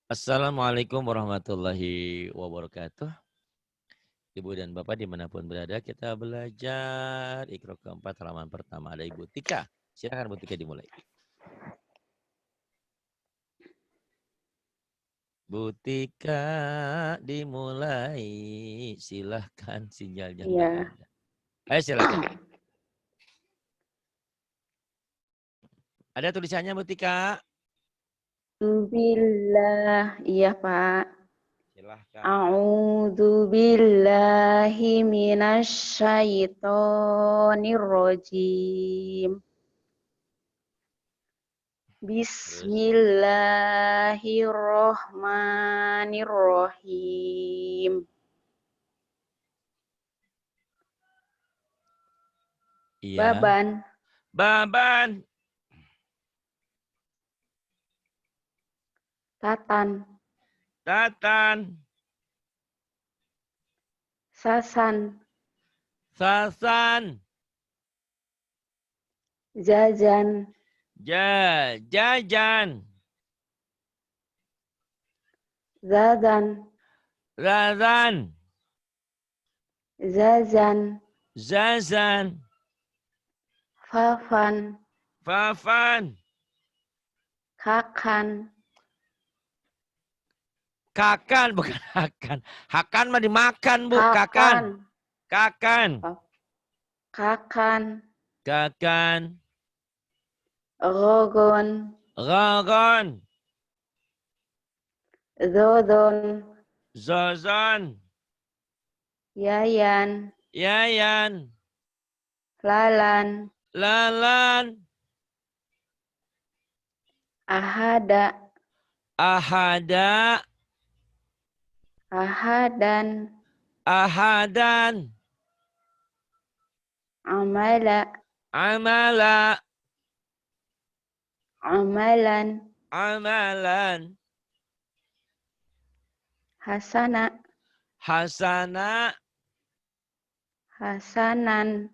Assalamualaikum warahmatullahi wabarakatuh. Ibu dan Bapak dimanapun berada, kita belajar Iqra keempat halaman pertama. Ada Ibu Tika. Silakan Bu Tika dimulai. Bu Tika dimulai. Silahkan sinyalnya nggak Iya. ada. Ayo silakan. Ada tulisannya Bu Tika? Billah, iya Pak. Silahkan. A'udzu billahi minasyaitonir rajim. Terus. Bismillahirrahmanirrahim. Iya. Baban. Baban. Tatan. Tatan. Sasan. Sasan. Jajan. Jajan. Zadan. Razan. Zazan. Zazan. Fafan. Fafan. Kakan. Kakan, bukan hakan. Hakan mah dimakan, Bu. Kakan. Kakan. Kakan. Kakan. Rogon. Rogon. Zodon. Zozon. Yayan. Yayan. Lalan. Lalan. Ahada. Ahada. Ahadan. Ahadan. Amala. Amala. Amalan. Amalan. Hasana. Hasana. Hasanan.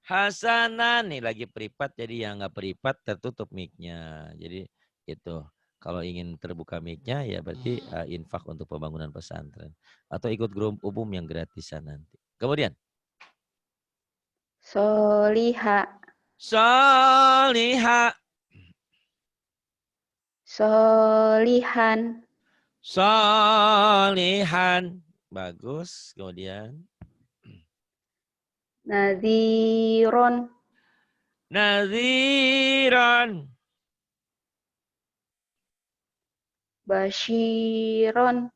Hasanan. Nih lagi privat, jadi yang nggak privat tertutup mic-nya. Jadi itu. Kalau ingin terbuka mic-nya ya berarti infak untuk pembangunan pesantren. Atau ikut grup umum yang gratisan nanti. Kemudian. Soliha. Soliha. Solihan. Solihan. Bagus. Kemudian. Nadhiron. Nadhiron. Bashiron.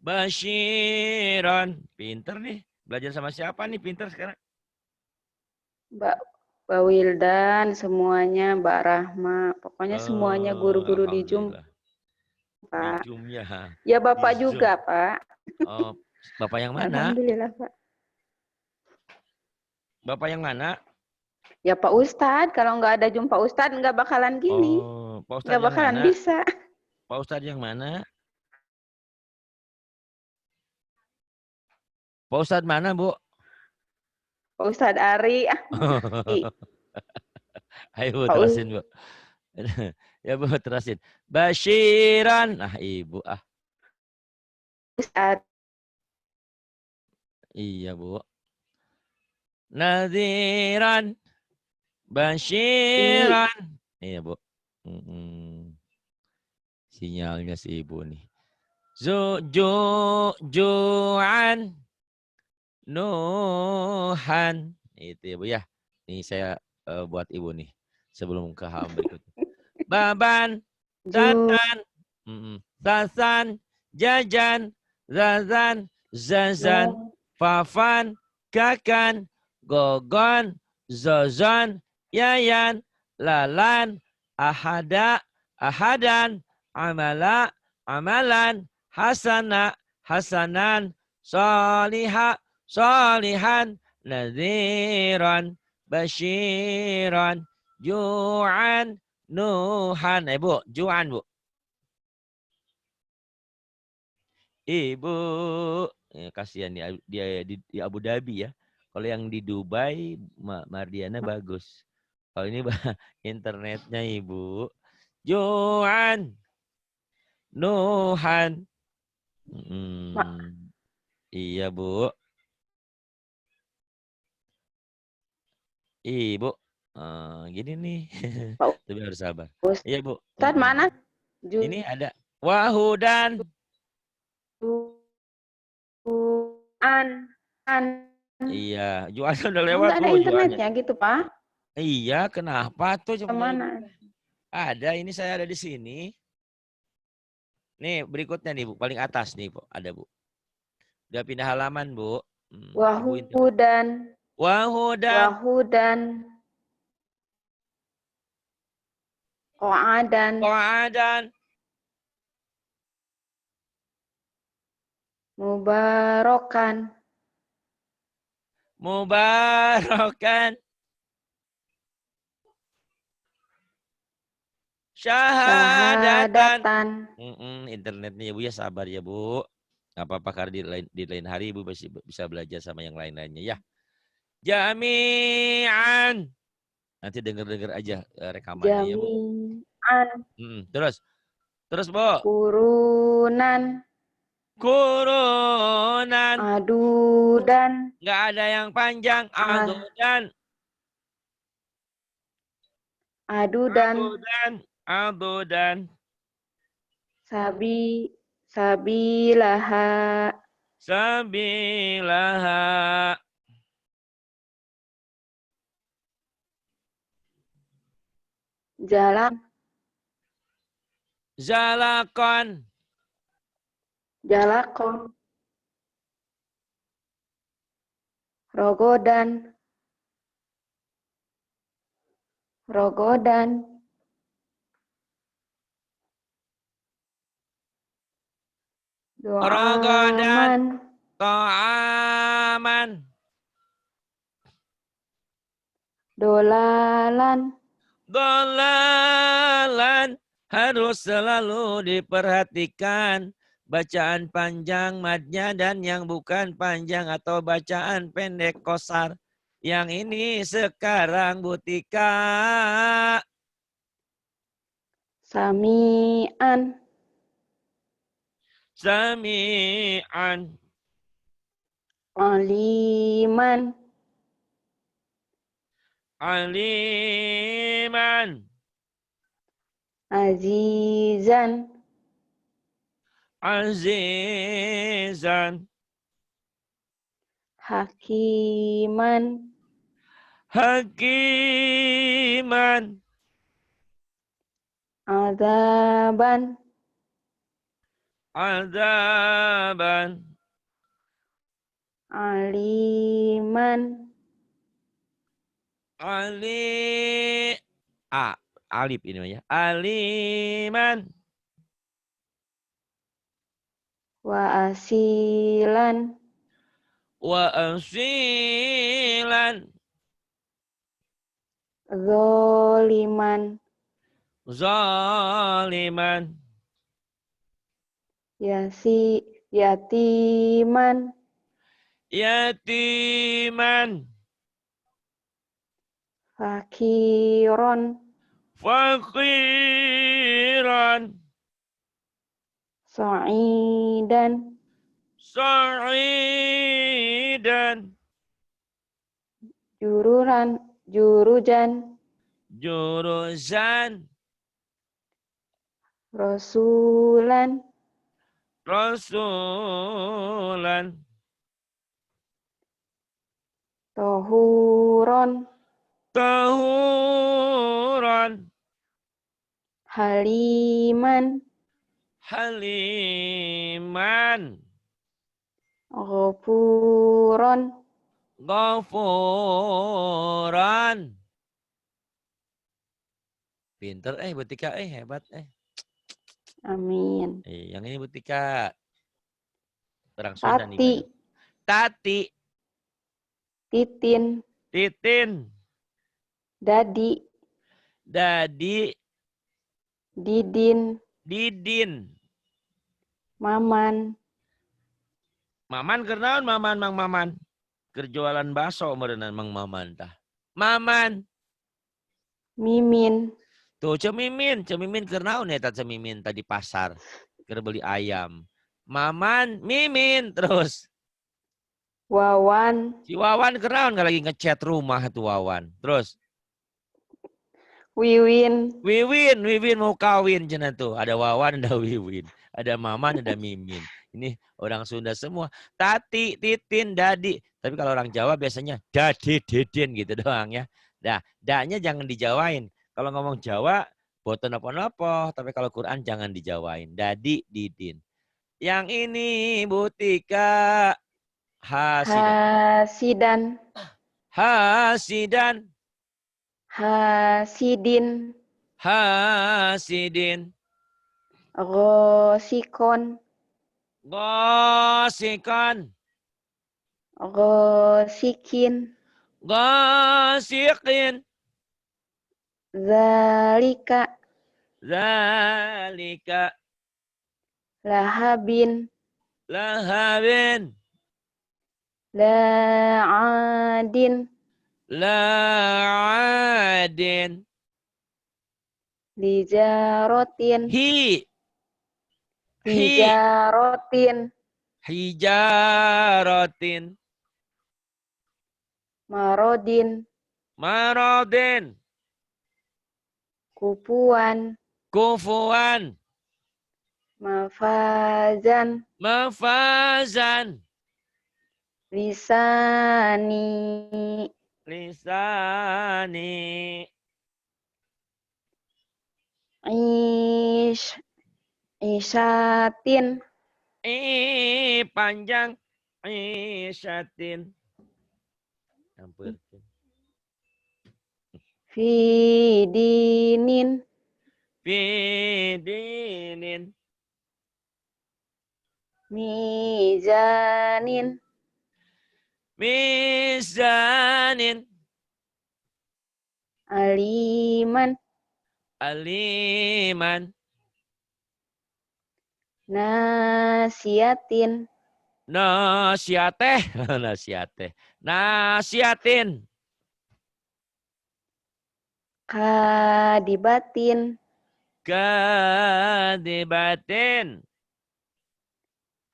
Bashiron. Pinter nih. Belajar sama siapa nih pinter sekarang? Mbak Wildan, semuanya, Mbak Rahma. Pokoknya semuanya guru-guru di Zoom, Alhamdulillah. Pak. Di Zoom ya. Ya Bapak Di Zoom. juga, Pak. Oh, Bapak yang mana? Alhamdulillah, Pak. Bapak yang mana? Ya Pak Ustadz, kalau nggak ada jumpa Ustadz nggak bakalan gini. Oh, Pak Ustadz Nggak yang bakalan mana? bisa. Pak Ustadz yang mana? Pak Ustadz mana, Bu? Pak Ustadz Ari. Ayo Bu, terasin, Bu. Ya Bu, terasin. Basyiran. Ah, Ibu. Ah. Ustadz. Iya, Bu. Nadhiran. Basyiran. Iya, Bu. Sinyalnya si Ibu nih. Ju'an. Nuhan. Itu ya Bu ya. Ini saya buat Ibu nih. Sebelum ke halaman berikutnya. Baban. Tatan. Sasan. Jajan. Zazan. Zazan. Fafan. Kakan. Gogon. Zozon. Yayan. Lalan. Ahada. Ahadan. Amala. Amalan. Hasana. Hasanan. Soliha, solihan, nadhiran, basyiran, ju'an, nuhan. Bu, ju'an, Bu. Ibu, kasihan dia di Abu Dhabi ya. Kalau yang di Dubai, Mardiana bagus. Kalau ini internetnya Ibu. Ju'an, Nuhan. Iya, Bu. Ibu. Gini nih. Pak Tapi harus sabar. Ustadz Iya, Bu. mana? Ini ada. Wahudan. An. Iya. Jualnya udah lewat, Enggak ada Bu. Jualnya. internetnya gitu, Pak. Iya, kenapa tuh? Coba Kemana? ada, ini saya ada di sini. Nih, berikutnya nih, Bu. Paling atas nih, Bu. Ada, Bu. Udah pindah halaman, Bu. Ibu internet. Wahudan. Wahudan. Wahudan. Qa'adan. Qa'adan. Mubarakan. Mubarakan. Syahadatan. Internetnya ya, Bu, ya sabar ya, Bu. Gak apa-apa, karena di lain hari Ibu bisa belajar sama yang lain-lainnya ya. Jami'an. Nanti denger-denger aja rekamannya ya, Bu. Jami'an. Terus, Bu. Kurunan. Kurunan. Adudan. Nggak ada yang panjang. Adudan. Adudan. Adudan. Sabilaha. Sabilaha. Jalan. Zalakon. Jalakon. Rogodan. Rogodan. Rogodan. Doaman. To'aman. Dolalan. Dolalan. Harus selalu diperhatikan. Bacaan panjang madnya dan yang bukan panjang atau bacaan pendek kosar. Yang ini sekarang Butika. Sami'an. Sami'an. Aliman. Aliman. Azizan. Azizan. Hakiman. Hakiman. Azaban. Azaban. Aliman. Alif ini ya. Aliman. Wa asilan. Wa asilan. Zoliman. Zaliman. Yatiman. Yatiman. Fakiron. Fakiran. Sa'idan. Sa'idan. Jurujan. Jurusan. Rasulan. Rasulan. Tohuron. Tahuran. Haliman. Haliman. Ghafuron. Ghafuran. Pinter Butika hebat Amin. yang ini Butika. Orang Sunda Tati. nih. Tati. Titin. Titin. Dadi. Dadi. Didin. Didin. Maman. Maman kernaon Maman Mang Maman. Kerjualan bakso merenang Mang Maman tah. Maman. Mimin. Tuh Cemimin kernaon eta Cemimin tadi pasar. beli ayam. Maman, Mimin, terus. Wawan, Si Wawan keraun nggak lagi ngechat rumah tuh Wawan. Terus. Wiwin, Wiwin mau kawin cina tuh. Ada Wawan, ada Wiwin. Ada Maman, ada Mimin. Ini orang Sunda semua. Tati, Titin, Dadi. Tapi kalau orang Jawa biasanya Dadi, Didin gitu doang ya. Nah, daknya jangan dijawain. Kalau ngomong Jawa, boten apa-apa. Tapi kalau Quran jangan dijawain. Dadi, Didin. Yang ini Butika Hasidan. Hasidan, Hasidan. Hasidin, Hasidin. Rosikon, Gosikan. Rosikin, Gosikin. Zalika, Zalika. Lahabin, Lahabin. La'adin, La'adin. Lijarotin, Hi. Hi. Hijarotin, Hijaratin. Marodin, Marodin. Kupuan, Kufuan. Mafazan, Mafazan. Lisani, Lisani. Isyatin, Panjang. Isyatin. Ampun. Fidinin, Fidinin. Mizanin, Mizanin. Aliman, Aliman. Nasiatin, Nasiateh. Nasiateh. Nasiatin. Kadibatin, Kadibatin.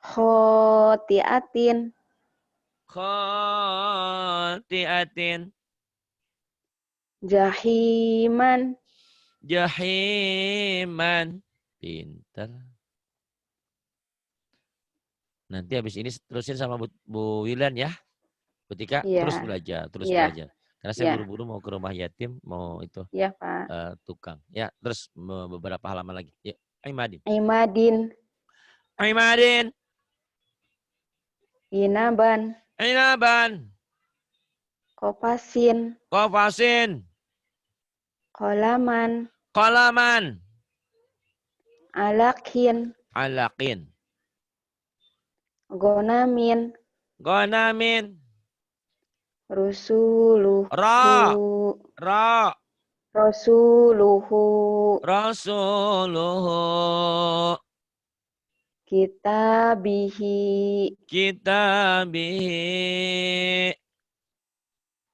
Khotiatin, Khotiatin. Jahiman, Jahiman. Pintar. Nanti habis ini terusin sama Bu Wilan ya. Bu Tika, terus iya, belajar, terus iya, belajar. Karena saya iya, buru-buru mau ke rumah yatim, mau itu iya Pak. tukang. Ya, terus beberapa halaman lagi. Yuk, Aimadin. Imadin, Aimadin. Inaban, Ainaban. Kopasin, Kofasin. Kolaman, Kolaman. Alakin, Alakin. Gonamin, Gonamin. Rusuluhu, Ra. Ra. Rasuluhu, Rasuluhu. Kitabihi, Kitabihi.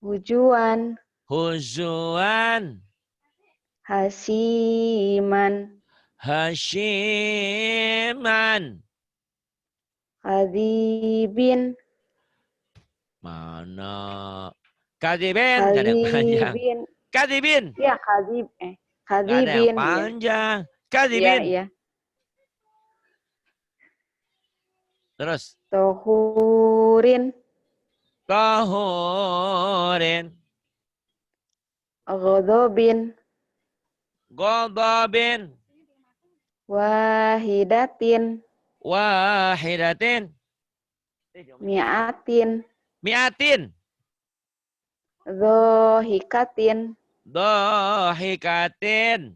Hujuan, Huzuan. Hasiman, Hashiman. Kadibin, Mana? Kadibin. Gak ada yang panjang. Kalibin, Kadibin. ya Gak ada yang Kadibin, ya, panjang. iya, Kadibin. iya. Terus. Tohurin, Tahurin. Godobin, Godabin. Wahidatin, Wahidatin. Miatin, Miatin. Zohikatin, Dohikatin.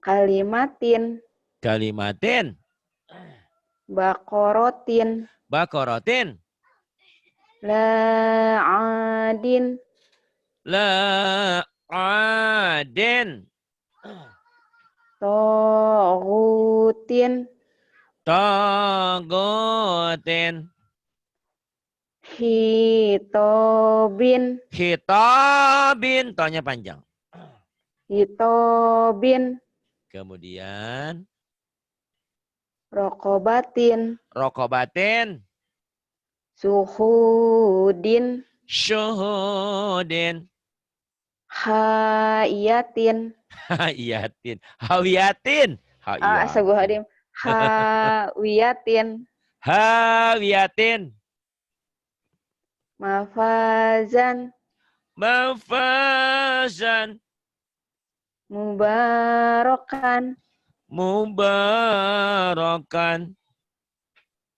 Kalimatin, Kalimatin. Bakorotin, Bakorotin. La'adin, La'adin. Togutin, Tagutin. Hitobin, Hitabin. Tonya panjang. Hitobin, Kemudian Rokobatin. Rokobatin. Suhudin. Syuhudin. Haiyatin. Haiyatin. Hawiyatin. Hawiyatin. Astaghfirullahaladzim. Hawiyatin. Hawiyatin. Mafazan. Mafazan. Mubarakan. Mubarakan.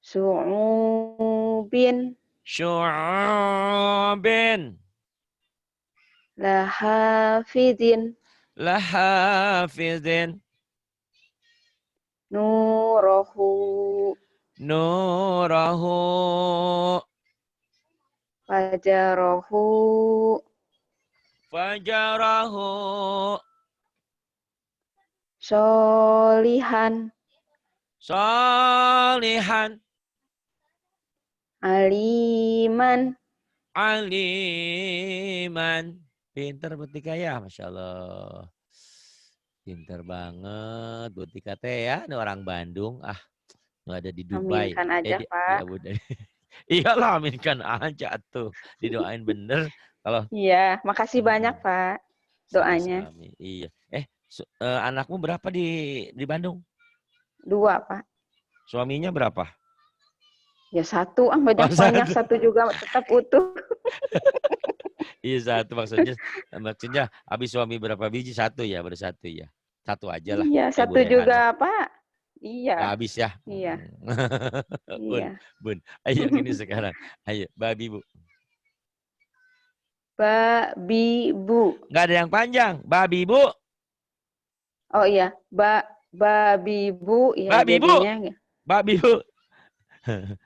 Su'ubin. Syu'ubin. Lahafidin. Lahafidin. Nurahu. Nurahu. Fajarahu. Fajarahu. Solihan. Salihan. Aliman. Aliman. Pinter Bu Tika ya, Masya Allah. Pinter banget Bu Tika teh ya, ini orang Bandung. Nggak ada di Dubai. Aminkan aja, Pak. Ya, Bu. Iyalah, aminkan aja tuh. Didoain bener. Kalau Iya, makasih banyak, Pak. Doanya. Sami-sami. Iya. Anakmu berapa di Bandung? 2, Pak. Suaminya berapa? Ya 1, banyak-banyak. 1 juga tetap utuh. Iya 1 maksudnya habis suami berapa biji? 1 ya, baru 1 ya. 1 aja lah. Iya, 1 juga, Pak. Iya. Nggak habis ya. Iya. Iya. Bun. Ayo yang ini sekarang. Ayo, babi Bu. Babi Bu. Nggak ada yang panjang. Babi Bu. Oh iya, babi Bu ya Babi Bu. jadinya. Babi Bu.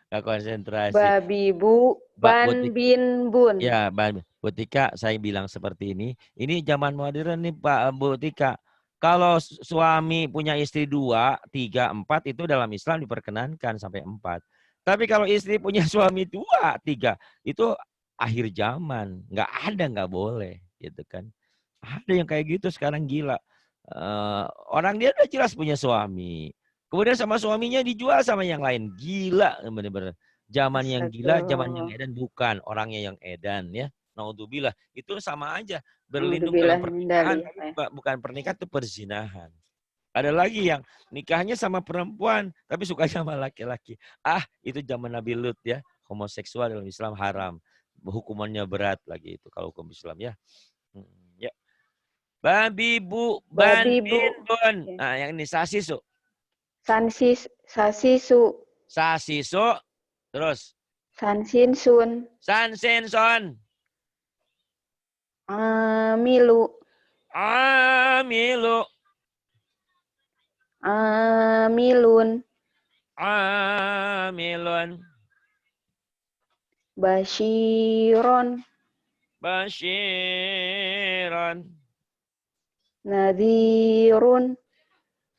Nggak konsentrasi. Babi Bu, Ban Bin Bun. Ya, Bu Tika, saya bilang seperti ini. Ini zaman modern nih Pak Bu Tika. Kalau suami punya istri 2, 3, 4 itu dalam Islam diperkenankan sampai 4. Tapi kalau istri punya suami 2, 3 itu akhir zaman. Nggak boleh gitu kan. Ada yang kayak gitu sekarang gila. Orang dia udah jelas punya suami. Kemudian sama suaminya dijual sama yang lain. Gila bener-bener. Zaman yang gila, zaman yang edan, bukan orangnya yang edan ya. Naudzubillah, itu sama aja. Berlindung dalam pernikahan, bukan pernikahan, itu perzinahan. Ada lagi yang nikahnya sama perempuan, tapi suka sama laki-laki. Itu zaman Nabi Lut ya. Homoseksual dalam Islam haram. Hukumannya berat lagi itu kalau hukum Islam ya. Ya. Babi Bu, Ban Bin Bun. Nah, yang ini Sasisu. Sasisu. Sasisu. Terus. Sansinsun. Sansinson. Amilu. Amilu. Amilun. Amilun. Basyiron. Basyiron. Nadhirun.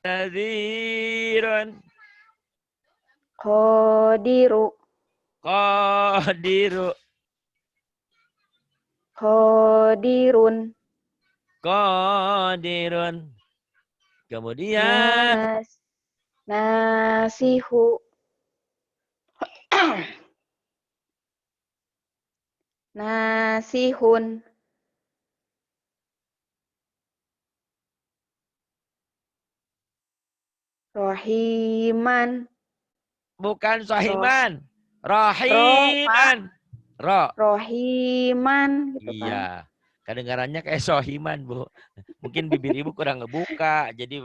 Nadhirun. Qadiru. Qadiru. Qadirun. Qadirun. Kemudian Nasihu. Nasihun. Rohiman. Bukan Sohiman. Rohiman. Rohiman. Gitu, iya. Kedengarannya kayak Sohiman, Bu. Mungkin bibir ibu kurang ngebuka. Jadi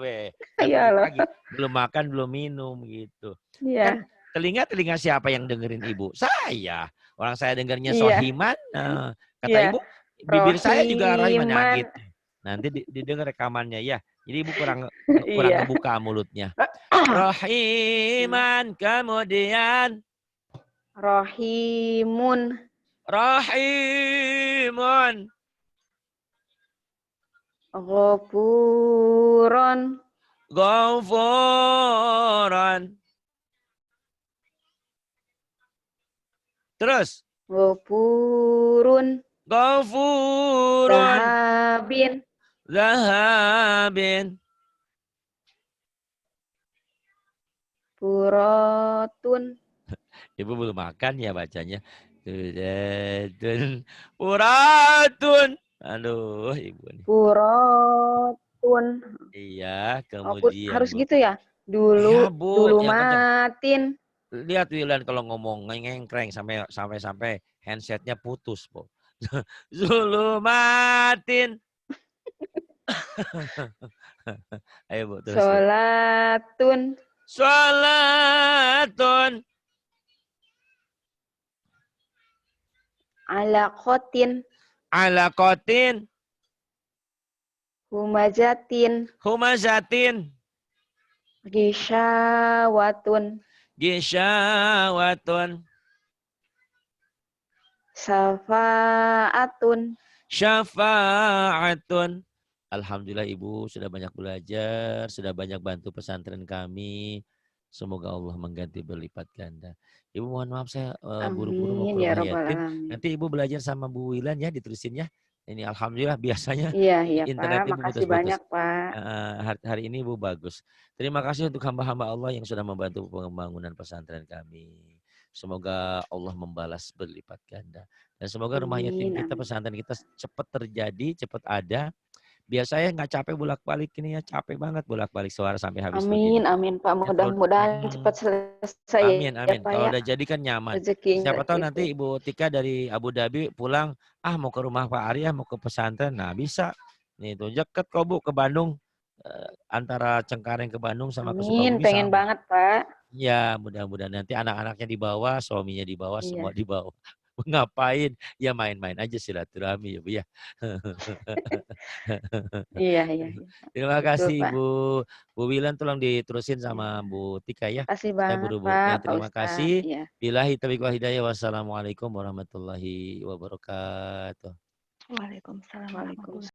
lagi belum makan, belum minum gitu. Iya. Kan telinga siapa yang dengerin ibu? Saya. Orang saya dengarnya Sohiman. Kata ibu, bibir saya juga Rohiman. Nah, gitu. Nanti didengar rekamannya ya. Jadi ibu kurang ngebuka mulutnya. Rohiman, kemudian Rohimun. Rohimun. Ghafuron. Ghafuron. Terus. Ghafurun. Ghafurun. Zahabin. Zahabin. Purotun. Ibu belum makan ya bacanya. Puratun. Puratun. Aduh, Ibu nih. Purotun. Iya, Oh, kemudian harus Bu. gitu ya? Ya, Dulu, Bu, dulu yang kencang. matin. Lihat Wilan kalau ngomong ngengkreng sampai handsetnya putus, Bu. Zulumatin. Ayo Bu, terus Bu. Sholatun. Sholatun. Alaqotin. Alaqatin. Humajatin. Humazatin. Gishawatun. Gisyawatun. Safaatun. Syafa'atun. Alhamdulillah Ibu sudah banyak belajar, sudah banyak bantu pesantren kami. Semoga Allah mengganti berlipat ganda. Ibu mohon maaf saya buru-buru mau Amin ke ya rumah robbal yatim. alamin. Nanti Ibu belajar sama Bu Wilan ya, diterusin ya. Ini Alhamdulillah biasanya Iya, iya Pak. internet Ibu Makasih putus-putus. banyak Pak. Hari ini Ibu bagus. Terima kasih untuk hamba-hamba Allah yang sudah membantu pembangunan pesantren kami. Semoga Allah membalas berlipat ganda. Dan semoga rumah yatim Amin, kita, amin. pesantren kita cepat terjadi, cepat ada. Biasanya nggak capek bolak-balik ini ya, capek banget bolak-balik suara sampai habis begini. Amin, amin Pak. Ya kalau Mudah-mudahan cepat selesai amin, ya amin. Pak Kalau ya. udah jadi kan nyaman. Rezekinya Siapa tahu itu. nanti Ibu Tika dari Abu Dhabi pulang, mau ke rumah Pak Arya, mau ke pesantren. Nah bisa. Nih tuh deket kok Bu ke Bandung. Antara Cengkareng ke Bandung sama ke Amin, Sukabumi pengen sama. banget Pak. Ya mudah-mudahan nanti anak-anaknya dibawa, suaminya dibawa, semua Iya, dibawa. Ngapain? Ya main-main aja silaturahmi ya Bu ya. iya, iya, iya. Terima Betul kasih Pak. Bu. Bu Wilan tolong diterusin Ya. sama Bu Tika ya. Makasih Saya banget buru-buru. Pak, Ya Pak terima Ustadz. kasih. Ya. Billahi taufiq wal hidayah. Wassalamualaikum warahmatullahi wabarakatuh. Waalaikumsalam warahmatullahi